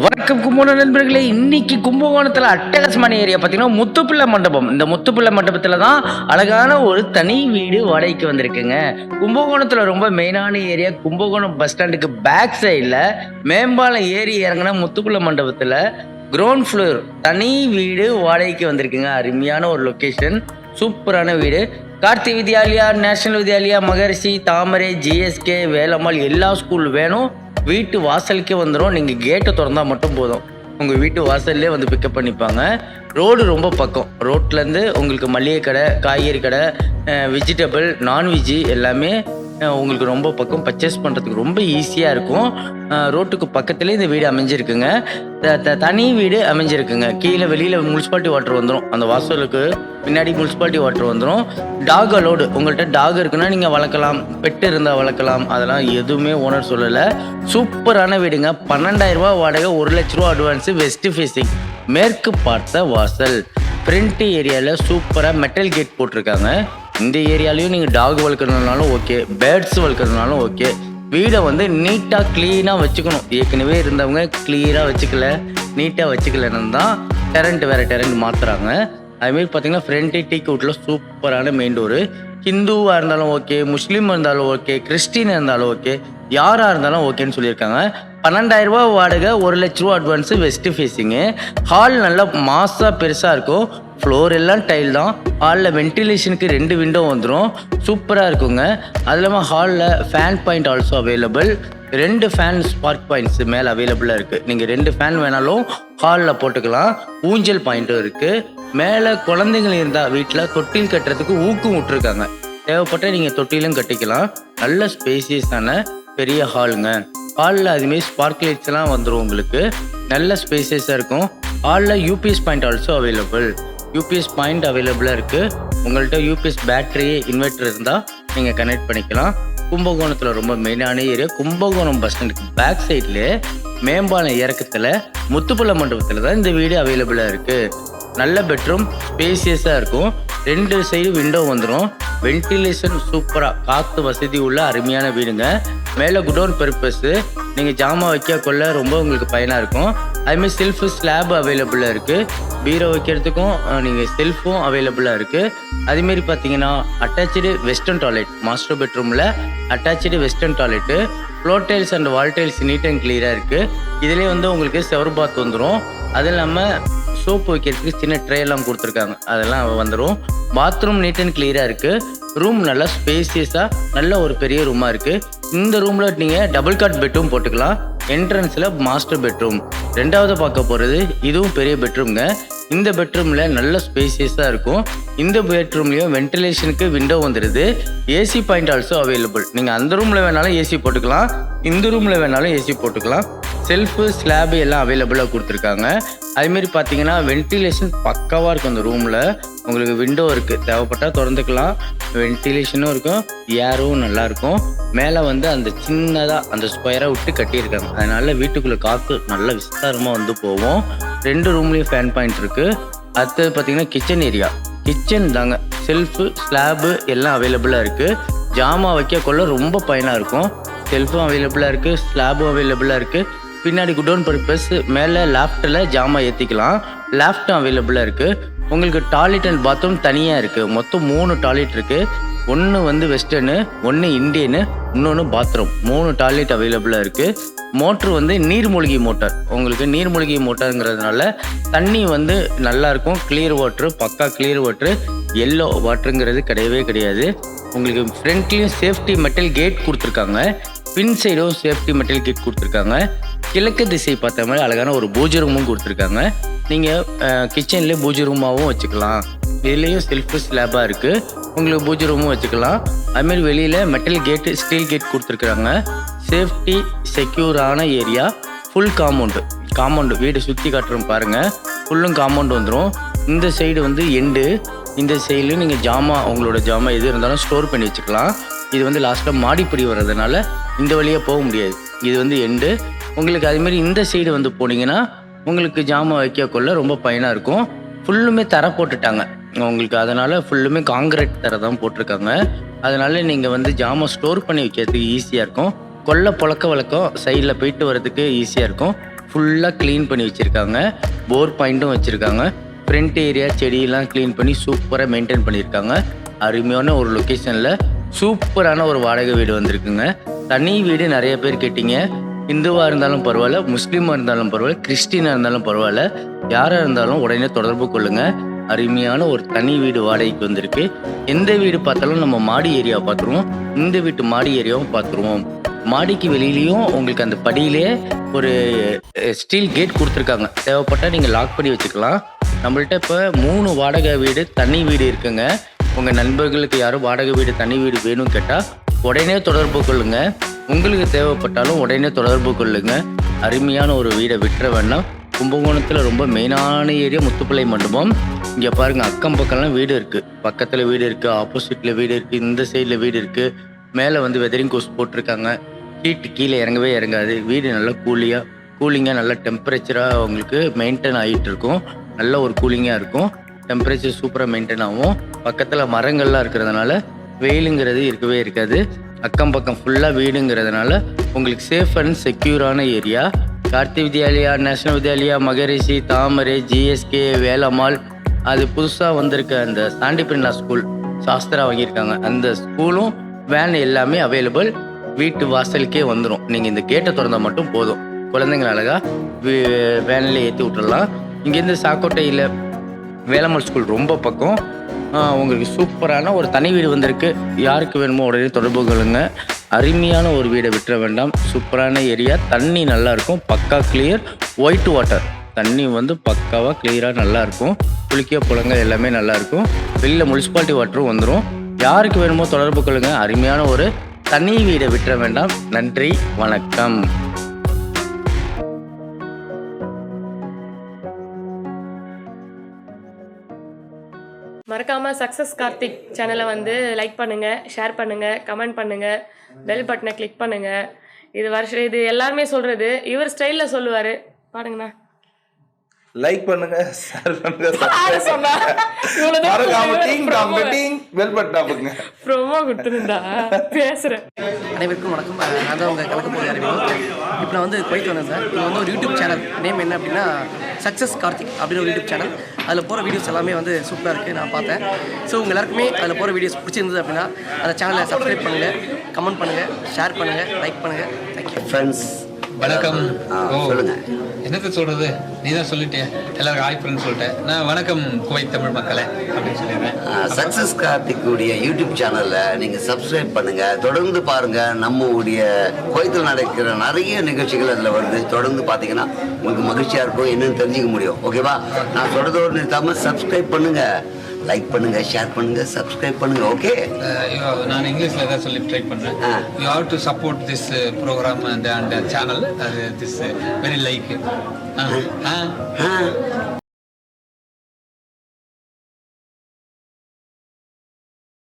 வணக்கம் கும்பகோணம் நண்பர்களே. இன்னைக்கு கும்பகோணத்துல அட்டகாசமான ஏரியா பார்த்தீங்கன்னா முத்துப்பிள்ளை மண்டபம். இந்த முத்துப்பிள்ளை மண்டபத்துல தான் அழகான ஒரு தனி வீடு வாடகைக்கு வந்திருக்குங்க. கும்பகோணத்துல ரொம்ப மெயினான ஏரியா. கும்பகோணம் பஸ் ஸ்டாண்டுக்கு பேக் சைடில் மேம்பாலம் ஏறி இறங்கின முத்துப்பிள்ளை மண்டபத்துல கிரவுண்ட் ஃப்ளோர் தனி வீடு வாடகைக்கு வந்திருக்குங்க. அருமையான ஒரு லொக்கேஷன், சூப்பரான வீடு. கார்த்தி வித்யாலயா, நேஷனல் வித்யாலயா, மகரிஷி, தாமரை, ஜிஎஸ்கே, வேலம்மாள் எல்லா ஸ்கூல் வேணும். வீட்டு வாசலுக்கே வந்துடும். நீங்கள் கேட்டை திறந்தா மட்டும் போதும், உங்கள் வீட்டு வாசல்லே வந்து பிக்கப் பண்ணிப்பாங்க. ரோடு ரொம்ப பக்கம். ரோட்லேருந்து உங்களுக்கு மளிகை கடை, காய்கறி கடை, வெஜிடபிள், நான்வெஜ்ஜு எல்லாமே உங்களுக்கு ரொம்ப பக்கம். பர்ச்சேஸ் பண்ணுறதுக்கு ரொம்ப ஈஸியாக இருக்கும். ரோட்டுக்கு பக்கத்துலேயே இந்த வீடு அமைஞ்சிருக்குங்க. தனி வீடு அமைஞ்சிருக்குங்க. கீழே வெளியில் முனிசிபாலிட்டி வாட்டர் வந்துடும். அந்த வாசலுக்கு பின்னாடி முனிசிபாலிட்டி வாட்டர் வந்துடும். Dog allowed. உங்கள்கிட்ட டாக் இருக்குன்னா நீங்கள் வளர்க்கலாம், பெட்டு இருந்தால் வளர்க்கலாம். அதெல்லாம் எதுவுமே ஓனர் சொல்லலை. சூப்பரான வீடுங்க. 12,000 ரூபா வாடகை, 1 லட்ச ரூபா அட்வான்ஸு. வெஸ்ட் ஃபேஸிங், மேற்கு பார்த்த வாசல். ஃப்ரண்ட் ஏரியாவில் சூப்பராக மெட்டல் கேட் போட்டிருக்காங்க. இந்த ஏரியாலையும் நீங்கள் டாக் வளர்க்குறதுனாலும் ஓகே, பேர்ட்ஸ் வளர்க்குறதுனாலும் ஓகே. வீடை வந்து நீட்டாக க்ளீனாக வச்சுக்கணும். ஏற்கனவே இருந்தவங்க க்ளீனாக வச்சுக்கல, நீட்டாக வச்சுக்கலன்னு தான் வேறு டெரண்ட் மாற்றுறாங்க. அதுமாரி பார்த்தீங்கன்னா ஃப்ரண்ட்டு டீ கவுட்டில் சூப்பரான மெயின் டோரு. ஹிந்துவாக இருந்தாலும் ஓகே, முஸ்லீம் இருந்தாலும் ஓகே, கிறிஸ்டின் இருந்தாலும் ஓகே, யாராக இருந்தாலும் ஓகேன்னு சொல்லியிருக்காங்க. 12,000 ரூபா வாடகை, 1 லட்ச ரூபா அட்வான்ஸு. West facing. ஹால் நல்லா மாசாக பெருசாக இருக்கும். ஃப்ளோர் எல்லாம் டைல் தான். ஹாலில் வென்டிலேஷனுக்கு 2 விண்டோ வந்துடும். சூப்பராக இருக்குங்க. அது இல்லாமல் ஹாலில் fan point also available. 2 fan spark points மேலே அவைலபிளாக இருக்குது. நீங்கள் 2 ஃபேன் வேணாலும் ஹாலில் போட்டுக்கலாம். ஊஞ்சல் பாயிண்ட்டும் இருக்குது. மேலே குழந்தைங்கள் இருந்தால் வீட்டில் தொட்டில் கட்டுறதுக்கு ஊக்கம் விட்டுருக்காங்க. தேவைப்பட்ட நீங்கள் தொட்டிலும் கட்டிக்கலாம். நல்ல ஸ்பேசியஸான பெரிய ஹாலுங்க. ஹாலில் அதுமாரி ஸ்பார்க் லைட்ஸ் எல்லாம் வந்துடும். உங்களுக்கு நல்ல ஸ்பேசியஸாக இருக்கும். ஹாலில் UPS point also available. UPS point அவைலபிளாக இருக்குது. உங்கள்கிட்ட யூபிஎஸ் பேட்டரி, இன்வெர்டர் இருந்தால் நீங்கள் கனெக்ட் பண்ணிக்கலாம். கும்பகோணத்தில் ரொம்ப மெயினான ஏரியா. கும்பகோணம் பஸ் ஸ்டாண்டுக்கு பேக் சைட்லேயே மேம்பாலம் இறக்கத்தில் முத்துப்பிள்ளை மண்டபத்தில் தான் இந்த வீடு அவைலபிளாக இருக்குது. நல்ல பெட்ரூம், ஸ்பேசியஸாக இருக்கும். 2 சைடு விண்டோ வந்துடும். வென்டிலேஷன் சூப்பராக, காற்று வசதி உள்ள அருமையான வீடுங்க. மேலே குடோன் பர்பஸ்ஸு, நீங்கள் ஜாமான் வைக்க கொள்ள ரொம்ப உங்களுக்கு பயனாக இருக்கும். அதுமாதிரி செல்ஃபு ஸ்லாப் அவைலபிளாக இருக்குது. பீரோ வைக்கிறதுக்கும் நீங்கள் செல்ஃபும் அவைலபிளாக இருக்குது. அதுமாரி பார்த்தீங்கன்னா அட்டாச்சு வெஸ்டர்ன் டாய்லெட். மாஸ்டர் பெட்ரூமில் attach western toilet. Floor tiles and wall tiles neat and கிளியராக இருக்குது. இதிலே வந்து உங்களுக்கு ஷவர் பாத் வந்துடும். அது இல்லாமல் சோப்பு வைக்கிறதுக்கு சின்ன ட்ரே எல்லாம் கொடுத்துருக்காங்க, அதெல்லாம் வந்துடும். பாத்ரூம் நீட் அண்ட் கிளியராக இருக்குது. ரூம் நல்லா ஸ்பேசியஸாக நல்ல ஒரு பெரிய ரூமாக இருக்குது. இந்த ரூமில் நீங்கள் டபுள் காட் பெட்ரூம் போட்டுக்கலாம். என்ட்ரன்ஸில் மாஸ்டர் பெட்ரூம். 2வது பார்க்க போகிறது இதுவும் பெரிய பெட்ரூம்ங்க. இந்த பெட்ரூமில் நல்ல ஸ்பேசியஸாக இருக்கும். இந்த பெட்ரூம்லேயும் வென்டிலேஷனுக்கு விண்டோ வந்துடுது. AC point also available. நீங்கள் அந்த ரூமில் வேணாலும் ஏசி போட்டுக்கலாம், இந்த ரூமில் வேணாலும் ஏசி போட்டுக்கலாம். செல்ஃபு, ஸ்லாபு எல்லாம் அவைலபிளாக கொடுத்துருக்காங்க. அதுமாரி பார்த்தீங்கன்னா வென்டிலேஷன் பக்காவாக இருக்கும். அந்த ரூமில் உங்களுக்கு விண்டோ இருக்குது, தேவைப்பட்டால் திறந்துக்கலாம். வென்டிலேஷனும் இருக்கும், ஏரும் நல்லாயிருக்கும். மேலே வந்து அந்த சின்னதாக அந்த ஸ்கொயராக விட்டு கட்டியிருக்காங்க. அதனால் வீட்டுக்குள்ளே காற்று நல்ல விஸ்தாரமாக வந்து போவோம். 2 ரூம்லேயும் ஃபேன் பாயிண்ட் இருக்குது. அடுத்தது பார்த்தீங்கன்னா கிச்சன் ஏரியா. கிச்சன் தாங்க, செல்ஃபு, ஸ்லாபு எல்லாம் அவைலபிளாக இருக்குது. ஜாமான் வைக்க கொள்ள ரொம்ப பயனாக இருக்கும். செல்ஃபும் அவைலபிளாக இருக்குது, ஸ்லாபும் அவைலபிளாக இருக்குது. பின்னாடி குடோன் பர்பஸ். மேலே லேஃப்ட்டில் ஜாமான் ஏற்றிக்கலாம். லேஃப்ட்டும் அவைலபிளாக இருக்குது. உங்களுக்கு டாய்லெட் அண்ட் பாத்ரூம் தனியாக இருக்குது. மொத்தம் 3 டாய்லெட் இருக்குது. ஒன்று வந்து வெஸ்டர்னு, ஒன்று இண்டியனு, இன்னொன்று பாத்ரூம். 3 டாய்லெட் அவைலபிளாக இருக்குது. மோட்ரு வந்து நீர்மூழ்கி மோட்டார். உங்களுக்கு நீர்மூழ்கி மோட்டாருங்கிறதுனால தண்ணி வந்து நல்லாயிருக்கும். கிளியர் வாட்ரு, பக்கா கிளியர் வாட்ரு. எல்லோ வாட்டருங்கிறது கிடையவே கிடையாது. உங்களுக்கு ஃப்ரண்ட்லேயும் சேஃப்டி மெட்டல் கேட் கொடுத்துருக்காங்க. பின் சைடும் சேஃப்டி மெட்டல் கேட் கொடுத்துருக்காங்க. கிழக்கு திசை பார்த்த மாதிரி அழகான ஒரு பூஜை ரூமும் கொடுத்துருக்காங்க. நீங்கள் கிச்சன்லேயே பூஜை ரூமாகவும் வச்சுக்கலாம். இதுலேயும் செல்ஃபு ஸ்லாபாக இருக்குது. உங்களுக்கு பூஜை ரூமும் வச்சுக்கலாம். அதுமாரி வெளியில் மெட்டல் கேட்டு, ஸ்டீல் கேட் கொடுத்துருக்குறாங்க. சேஃப்டி செக்யூரான ஏரியா. ஃபுல் காம்பவுண்டு வீடு சுற்றி காட்டுறோம் பாருங்கள். ஃபுல்லும் காம்பவுண்டு வந்துடும். இந்த சைடு வந்து எண்டு. இந்த சைட்லையும் நீங்கள் ஜாமான், உங்களோட ஜாமான் எது இருந்தாலும் ஸ்டோர் பண்ணி வச்சுக்கலாம். இது வந்து லாஸ்ட்டாக மாடிப்படி வர்றதுனால இந்த வழியாக போக முடியாது. இது வந்து எண்டு. உங்களுக்கு அதுமாரி இந்த சைடு வந்து போனீங்கன்னா உங்களுக்கு ஜாமான் வைக்க கொள்ள ரொம்ப பயனாக இருக்கும். ஃபுல்லுமே தரை போட்டுட்டாங்க உங்களுக்கு. அதனால் ஃபுல்லுமே காங்கிரீட் தரை தான் போட்டிருக்காங்க. அதனால் நீங்கள் வந்து ஜாமான் ஸ்டோர் பண்ணி வைக்கிறதுக்கு ஈஸியாக இருக்கும். கொல்லை புழக்க வழக்கம் சைடில் போயிட்டு வர்றதுக்கு ஈஸியாக இருக்கும். ஃபுல்லாக க்ளீன் பண்ணி வச்சுருக்காங்க. போர் பாயிண்ட்டும் வச்சுருக்காங்க. ஃப்ரண்ட் ஏரியா செடியெல்லாம் க்ளீன் பண்ணி சூப்பராக மெயின்டைன் பண்ணியிருக்காங்க. அருமையான ஒரு லொக்கேஷனில் சூப்பரான ஒரு வாடகை வீடு வந்திருக்குங்க. தனி வீடு நிறைய பேர் கேட்டீங்க. இந்துவாக இருந்தாலும் பரவாயில்ல, முஸ்லீமாக இருந்தாலும் பரவாயில்ல, கிறிஸ்டினாக இருந்தாலும் பரவாயில்ல, யாராக இருந்தாலும் உடனே தொடர்பு கொள்ளுங்கள். அருமையான ஒரு தனி வீடு வாடகைக்கு வந்திருக்கு. எந்த வீடு பார்த்தாலும் நம்ம மாடி ஏரியாவை பார்த்துருவோம். இந்த வீட்டு மாடி ஏரியாவும் பார்த்துருவோம். மாடிக்கு வெளியிலையும் உங்களுக்கு அந்த படியிலே ஒரு ஸ்டீல் கேட் கொடுத்துருக்காங்க. தேவைப்பட்டால் நீங்கள் லாக் பண்ணி வச்சுக்கலாம். நம்மள்ட்ட இப்போ 3 வாடகை வீடு தனி வீடு இருக்குங்க. உங்கள் நண்பர்களுக்கு யாரும் வாடகை வீடு தனி வீடு வேணும்னு கேட்டால் உடனே தொடர்பு கொள்ளுங்கள். உங்களுக்கு தேவைப்பட்டாலும் உடனே தொடர்பு கொள்ளுங்கள். அருமையான ஒரு வீடை விட்டுற வேண்டாம். கும்பகோணத்தில் ரொம்ப மெயினான ஏரியா முத்துப்பிள்ளை மண்டபம். இங்கே பாருங்கள், அக்கம் பக்கம்லாம் வீடு இருக்குது. பக்கத்தில் வீடு இருக்குது, ஆப்போசிட்டில் வீடு இருக்குது, இந்த சைடில் வீடு இருக்குது. மேலே வந்து வெதரிங் கோஸ் போட்டிருக்காங்க. ஹீட்டு கீழே இறங்கவே இறங்காது. வீடு நல்லா கூலிங்காக நல்ல டெம்பரேச்சராக உங்களுக்கு மெயின்டைன் ஆகிட்டு இருக்கும். நல்ல ஒரு கூலிங்காக இருக்கும். டெம்பரேச்சர் சூப்பராக மெயின்டைன் ஆகும். பக்கத்தில் மரங்கள்லாம் இருக்கிறதுனால வெயிலுங்கிறது இருக்கவே இருக்காது. அக்கம் பக்கம் ஃபுல்லாக வீடுங்கிறதுனால உங்களுக்கு சேஃப் அண்ட் செக்யூரான area. Karthi Vidyalaya, national Vidyalaya, Maharishi, Thamarai, GSK, Velammal, அது புதுசாக வந்திருக்க அந்த சாண்டிபிரினா ஸ்கூல் சாஸ்திரா வாங்கியிருக்காங்க. அந்த ஸ்கூலும் வேன் எல்லாமே அவைலபிள். வீட்டு வாசலுக்கே வந்துடும். நீங்கள் இந்த கேட்டை திறந்தால் மட்டும் போதும். குழந்தைங்க அழகாக வேனில் ஏற்றி விட்டுடலாம். இங்கேருந்து சாக்கோட்டையில் வேலம்மாள் ஸ்கூல் ரொம்ப பக்கம். உங்களுக்கு சூப்பரான ஒரு தனி வீடு வந்திருக்கு. யாருக்கு வேணுமோ உடனே தொடர்பு கொள்ளுங்க. அருமையான ஒரு வீடை விட்டுற வேண்டாம். சூப்பரான ஏரியா. தண்ணி நல்லாயிருக்கும். பக்கா கிளியர் ஒயிட் வாட்டர். தண்ணி வந்து பக்காவாக கிளியராக நல்லாயிருக்கும். குளிக்க புழங்க எல்லாமே நல்லாயிருக்கும். வெளியில் முனிசிபாலிட்டி வாட்டரும் வந்துடும். யாருக்கு வேணுமோ தொடர்பு கொள்ளுங்க. அருமையான ஒரு தனி வீடை விட்டுற வேண்டாம். நன்றி, வணக்கம். மறக்காமல் சக்ஸஸ் கார்த்திக் சேனலை வந்து லைக் பண்ணுங்கள், ஷேர் பண்ணுங்கள், கமெண்ட் பண்ணுங்கள், பெல் பட்டனை கிளிக் பண்ணுங்கள். இது எல்லாருமே சொல்கிறது. இவர் ஸ்டைலில் சொல்லுவார். பாருங்கண்ணா. லைக் பண்ணுங்க, ஷேர் பண்ணுங்க, சப்ஸ்கிரைப் பண்ணுங்க. மறக்காம பெல் பட்டன் அமுக்குங்க. ப்ரோமோ கொடுத்துருந்தா பேசுகிறேன். அனைவருக்கும் வணக்கம். நான் தான் உங்கள் கலக்க போகிற அறிவியல். இப்போ நான் வந்து குவைத் வந்தேன் சார். இது வந்து ஒரு யூடியூப் சேனல். நேம் என்ன அப்படின்னா சக்ஸஸ் கார்த்திக் அப்படின்னு ஒரு யூடியூப் சேனல். அதில் போகிற வீடியோஸ் எல்லாமே வந்து சூப்பராக இருக்குது. நான் பார்த்தேன். ஸோ உங்கள் எல்லாருக்குமே அதில் போகிற வீடியோஸ் பிடிச்சிருந்தது அப்படின்னா அந்த சேனலை சப்ஸ்கிரைப் பண்ணுங்கள், கமெண்ட் பண்ணுங்கள், ஷேர் பண்ணுங்கள், லைக் பண்ணுங்கள். Thank you friends. வணக்கம். சொல்லுங்க. என்னத்த சொல்றது, நீ தான் சொல்லிட்டே. எல்லாருக்கும் ஹாய் ஃப்ரெண்ட்ஸ் சொல்லிட்டேன். நான் வணக்கம் குவைத் தமிழ் மக்களே அப்படின்னு சொல்லிடுறேன். சக்ஸஸ் கார்த்திக்குடைய யூடியூப் சேனலில் நீங்கள் சப்ஸ்கிரைப் பண்ணுங்கள். தொடர்ந்து பாருங்கள். நம்மளுடைய குவைத்தில் நடக்கிற நிறைய நிகழ்ச்சிகள் அதில் வருது. தொடர்ந்து பார்த்தீங்கன்னா உங்களுக்கு மகிழ்ச்சியாக இருக்கும். என்னன்னு தெரிஞ்சுக்க முடியும். ஓகேவா? நான் சொல்கிறதோடு நிறுத்தாமல் சப்ஸ்கிரைப் பண்ணுங்கள், லைக் பண்ணுங்க, ஷேர் பண்ணுங்க, சப்ஸ்கிரைப் பண்ணுங்க. ஓகே. நான் இங்கிலீஷ்ல தான் சொல்லி ட்ரை பண்றேன். You have to support this program and channel. This very like.